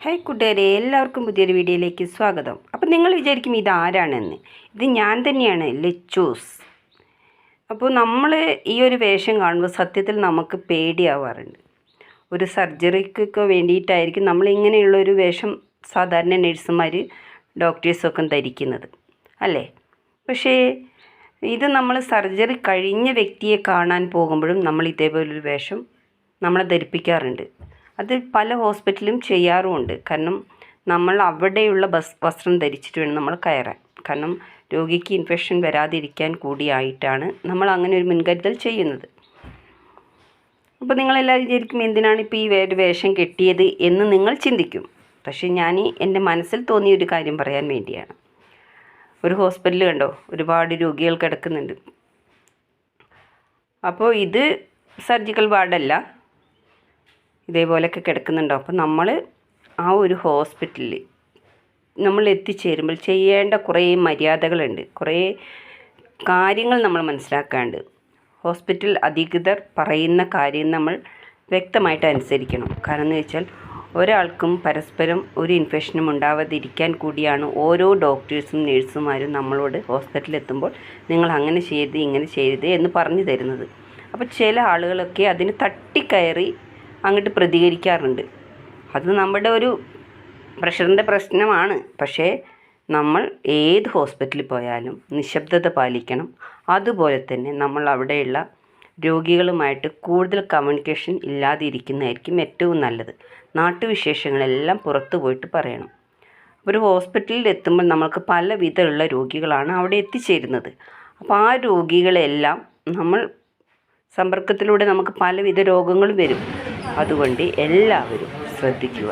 Hi കൂട്ടുകാരെ, എല്ലാവർക്കും പുതിയൊരു വീഡിയോയിലേക്ക് സ്വാഗതം. അപ്പോൾ നിങ്ങൾ വിചാരിക്കും ഇതാരാണെന്ന്. ഇത് ഞാൻ തന്നെയാണ്, ലച്ചൂസ്. അപ്പോൾ നമ്മൾ ഈ ഒരു വേഷം കാണുമ്പോൾ സത്യത്തിൽ നമുക്ക് പേടിയാവാറുണ്ട്. ഒരു സർജറിക്കൊക്കെ വേണ്ടിയിട്ടായിരിക്കും നമ്മൾ ഇങ്ങനെയുള്ളൊരു വേഷം സാധാരണ നഴ്സുമാർ ഡോക്ടേഴ്സൊക്കെ ധരിക്കുന്നത് അല്ലേ. പക്ഷേ ഇത് നമ്മൾ സർജറി കഴിഞ്ഞ വ്യക്തിയെ കാണാൻ പോകുമ്പോഴും നമ്മൾ ഇതേപോലൊരു വേഷം നമ്മളെ ധരിപ്പിക്കാറുണ്ട്. അത് പല ഹോസ്പിറ്റലും ചെയ്യാറുമുണ്ട്. കാരണം നമ്മൾ അവിടെയുള്ള വസ്ത്രം ധരിച്ചിട്ട് വേണം നമ്മൾ കയറാൻ. കാരണം രോഗിക്ക് ഇൻഫെക്ഷൻ വരാതിരിക്കാൻ കൂടിയായിട്ടാണ് നമ്മൾ അങ്ങനെ ഒരു മുൻകരുതൽ ചെയ്യുന്നത്. അപ്പോൾ നിങ്ങളെല്ലാവരും വിചാരിക്കും എന്തിനാണ് ഇപ്പോൾ ഈ ഒരു വേഷം കെട്ടിയത് എന്ന് നിങ്ങൾ ചിന്തിക്കും. പക്ഷേ ഞാൻ എൻ്റെ മനസ്സിൽ തോന്നിയ ഒരു കാര്യം പറയാൻ വേണ്ടിയാണ്. ഒരു ഹോസ്പിറ്റൽ കണ്ടോ, ഒരുപാട് രോഗികൾ കിടക്കുന്നുണ്ട്. അപ്പോൾ ഇത് സർജിക്കൽ വാർഡല്ല, ഇതേപോലെയൊക്കെ കിടക്കുന്നുണ്ടോ. അപ്പോൾ നമ്മൾ ആ ഒരു ഹോസ്പിറ്റലിൽ നമ്മൾ എത്തിച്ചേരുമ്പോൾ ചെയ്യേണ്ട കുറേ മര്യാദകളുണ്ട്, കുറേ കാര്യങ്ങൾ നമ്മൾ മനസ്സിലാക്കാണ്ട്. ഹോസ്പിറ്റൽ അധികൃതർ പറയുന്ന കാര്യം നമ്മൾ വ്യക്തമായിട്ട് അനുസരിക്കണം. കാരണം എന്ന് വെച്ചാൽ ഒരാൾക്കും പരസ്പരം ഒരു ഇൻഫെക്ഷനും ഉണ്ടാവാതിരിക്കാൻ കൂടിയാണ് ഓരോ ഡോക്ടേഴ്സും നഴ്സുമാരും നമ്മളോട് ഹോസ്പിറ്റലിൽ എത്തുമ്പോൾ നിങ്ങൾ അങ്ങനെ ചെയ്ത് ഇങ്ങനെ ചെയ്ത് എന്ന് പറഞ്ഞു തരുന്നത്. അപ്പോൾ ചില ആളുകളൊക്കെ അതിന് തട്ടിക്കയറി അങ്ങോട്ട് പ്രതികരിക്കാറുണ്ട്. അത് നമ്മുടെ ഒരു പ്രഷറിൻ്റെ പ്രശ്നമാണ്. പക്ഷേ നമ്മൾ ഏത് ഹോസ്പിറ്റലിൽ പോയാലും നിശബ്ദത പാലിക്കണം. അതുപോലെ തന്നെ നമ്മൾ അവിടെയുള്ള രോഗികളുമായിട്ട് കൂടുതൽ കമ്മ്യൂണിക്കേഷൻ ഇല്ലാതിരിക്കുന്നതായിരിക്കും ഏറ്റവും നല്ലത്. നാട്ടുവിശേഷങ്ങളെല്ലാം പുറത്തു പോയിട്ട് പറയണം. ഒരു ഹോസ്പിറ്റലിൽ എത്തുമ്പോൾ നമ്മൾക്ക് പല വിധമുള്ള രോഗികളാണ് അവിടെ എത്തിച്ചേരുന്നത്. അപ്പോൾ ആ രോഗികളെല്ലാം നമ്മൾ സമ്പർക്കത്തിലൂടെ നമുക്ക് പലവിധ രോഗങ്ങൾ വരും. അതുകൊണ്ട് എല്ലാവരും ശ്രദ്ധിക്കുക.